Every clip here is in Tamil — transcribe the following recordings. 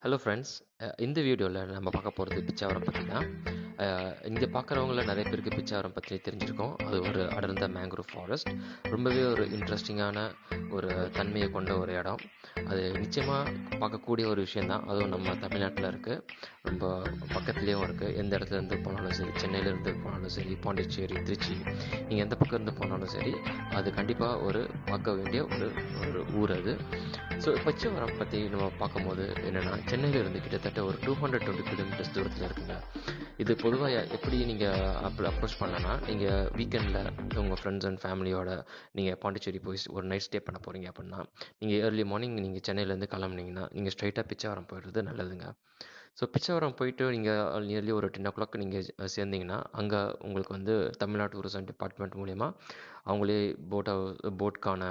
Hello friends. இந்த வீடியோவில் நம்ம பார்க்க போகிறது பிச்சாவரம் பற்றி தான். இங்கே பார்க்குறவங்கள நிறைய பேருக்கு பிச்சாவரம் பற்றி தெரிஞ்சிருக்கோம். அது ஒரு அடர்ந்த மேங்க்ரோவ் ஃபாரஸ்ட். ரொம்பவே ஒரு இன்ட்ரெஸ்டிங்கான ஒரு தன்மையை கொண்ட ஒரு இடம். அது நிச்சயமாக பார்க்கக்கூடிய ஒரு விஷயந்தான். அதுவும் நம்ம தமிழ்நாட்டில் இருக்குது, ரொம்ப பக்கத்துலேயும் இருக்குது. எந்த இடத்துலேருந்து போனாலும் சரி, சென்னையிலேருந்து போனாலும் சரி, பாண்டிச்சேரி, திருச்சி, நீங்கள் எந்த பக்கம் இருந்து போனாலும் சரி, அது கண்டிப்பாக ஒரு பார்க்க வேண்டிய ஒரு ஒரு ஊர் அது. ஸோ பிச்சாவரம் பற்றி நம்ம பார்க்கும்போது என்னென்னா, சென்னையிலேருந்து கிட்டத்தட்ட ஒரு 220 கிலோமீட்டர்ஸ் தூரத்தில் இருக்குங்க. இது பொதுவாக எப்படி நீங்கள் அப்ரோச் பண்ணலன்னா, நீங்கள் வீக்கெண்டில் உங்கள் ஃப்ரெண்ட்ஸ் அண்ட் ஃபேமிலியோட நீங்கள் பாண்டிச்சேரி போய் ஒரு நைட் ஸ்டே பண்ண போகிறீங்க அப்படின்னா, நீங்கள் ஏர்லி மார்னிங் நீங்கள் சென்னையிலேருந்து கிளம்புனீங்கன்னா நீங்கள் ஸ்ட்ரைட்டாக பிச்சாவரம் போயிடுறது நல்லதுங்க. ஸோ பிச்சாவரம் போயிட்டு நீங்கள் நியர்லி ஒரு 10 o'clock நீங்கள் சேர்ந்தீங்கன்னா, அங்கே உங்களுக்கு வந்து தமிழ்நாடு டூரிசம் டிபார்ட்மெண்ட் மூலயமா அவங்களே போட்கான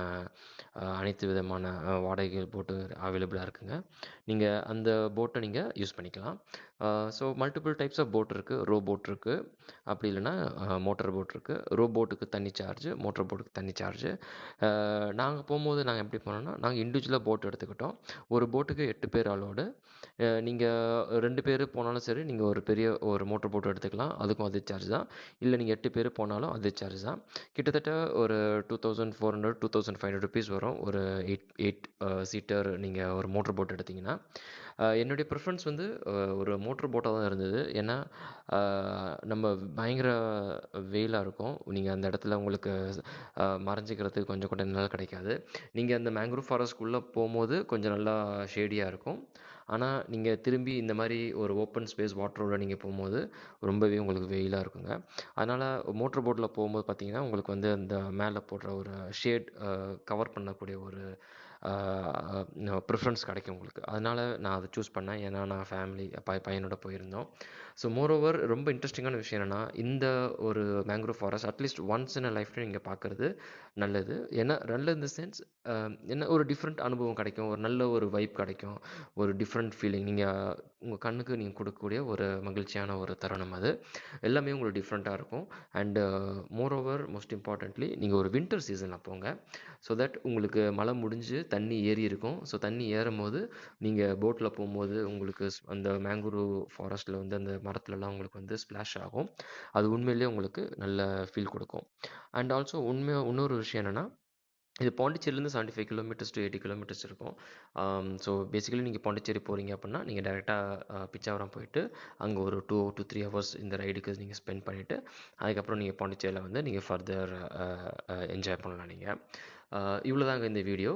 அனைத்து விதமான வாடகை போட்டு அவைலபிளாக இருக்குங்க. நீங்கள் அந்த போட்டை நீங்கள் யூஸ் பண்ணிக்கலாம். So multiple types of boat இருக்குது. ரோ போட் இருக்குது, அப்படி இல்லைன்னா மோட்டர் போட் இருக்குது. ரோ போட்டுக்கு தனி சார்ஜு, மோட்டர் போட்டுக்கு தனி சார்ஜு. நாங்கள் போகும்போது நாங்கள் எப்படி போனோம்னா, நாங்கள் இண்டிவிஜுவலாக போட் எடுத்துக்கிட்டோம். ஒரு போட்டுக்கு 8 பேர் அலோடு. நீங்கள் 2 பேர் போனாலும் சரி, நீங்கள் ஒரு பெரிய ஒரு மோட்டர் போட் எடுத்துக்கலாம், அதுக்கும் அதே சார்ஜ் தான். இல்லை நீங்கள் 8 பேர் போனாலும் அதே சார்ஜ் தான். கிட்டத்தட்ட ஒரு 2400 2500 ருபீஸ் வரும் ஒரு எயிட் சீட்டர் நீங்கள் ஒரு மோட்டர் போட் எடுத்திங்கன்னா. என்னுடைய ப்ரிஃபரன்ஸ் வந்து ஒரு மோட்டர் போட்டாக தான் இருந்தது. ஏன்னா நம்ம பயங்கர வெயிலாக இருக்கும். நீங்கள் அந்த இடத்துல உங்களுக்கு மறைஞ்சிக்கிறதுக்கு கொஞ்சம் கூட நிழல் கிடைக்காது. நீங்கள் அந்த மேங்க்ரோவ் ஃபாரஸ்ட்குள்ளே போகும்போது கொஞ்சம் நல்லா ஷேடியாக இருக்கும். ஆனால் நீங்கள் திரும்பி இந்த மாதிரி ஒரு ஓப்பன் ஸ்பேஸ் வாட்டரோட நீங்கள் போகும்போது ரொம்பவே உங்களுக்கு வெயிலாக இருக்குங்க. அதனால் மோட்டர் போட்டில் போகும்போது பார்த்தீங்கன்னா, உங்களுக்கு வந்து அந்த மேலே போடுற ஒரு ஷேட் கவர் பண்ணக்கூடிய ஒரு ப்ரிஃபரன்ஸ் கிடைக்கும் உங்களுக்கு. அதனால் நான் அதை சூஸ் பண்ணேன். ஏன்னா நான் ஃபேமிலி பையனோட போயிருந்தோம். ஸோ மோரோவர் ரொம்ப இன்ட்ரெஸ்டிங்கான விஷயம் என்னென்னா, இந்த ஒரு mangrove forest at least once in a லைஃப்ல நீங்கள் பார்க்குறது நல்லது. ஏன்னா நல்ல இந்த சென்ஸ் என்ன ஒரு டிஃப்ரெண்ட் அனுபவம் கிடைக்கும், ஒரு நல்ல ஒரு வைப் கிடைக்கும், ஒரு டிஃப்ரெண்ட் ஃபீலிங். நீங்கள் உங்கள் கண்ணுக்கு நீங்கள் கொடுக்கக்கூடிய ஒரு மகிழ்ச்சியான ஒரு தருணம் அது. எல்லாமே உங்களுக்கு டிஃப்ரெண்ட்டாக இருக்கும். அண்டு மோரோவர் மோஸ்ட் இம்பார்ட்டன்ட்லி நீங்கள் ஒரு வின்டர் சீசனில் போங்க. ஸோ தட் உங்களுக்கு மழை முடிஞ்சு தண்ணி ஏறி இருக்கும். ஸோ தண்ணி ஏறும்போது நீங்கள் போட்டில் போகும்போது உங்களுக்கு அந்த மேங்க்ரோவ் ஃபாரஸ்ட்டில் வந்து அந்த மரத்துலலாம் உங்களுக்கு வந்து ஸ்ப்ளாஷ் ஆகும். அது உண்மையிலேயே உங்களுக்கு நல்ல ஃபீல் கொடுக்கும். அண்ட் ஆல்சோ இன்னொரு விஷயம் என்னென்னா, இது பாண்டிச்சேரிலேருந்து 75 கிலோமீட்டர்ஸ் டு 80 கிலோமீட்டர்ஸ் இருக்கும். ஸோ பேசிக்கலி நீங்கள் பாண்டிச்சேரி போகிறீங்க அப்படின்னா, நீங்கள் டேரெக்டாக பிச்சாவரம் போயிட்டு அங்கே ஒரு 2 to 3 ஹவர்ஸ் இந்த ரைடுக்கு நீங்கள் ஸ்பெண்ட் பண்ணிவிட்டு, அதுக்கப்புறம் நீங்கள் பாண்டிச்சேரியில் வந்து நீங்கள் ஃபர்தர் என்ஜாய் பண்ணலாம் நீங்கள். இவ்வளோ தாங்க இந்த வீடியோ.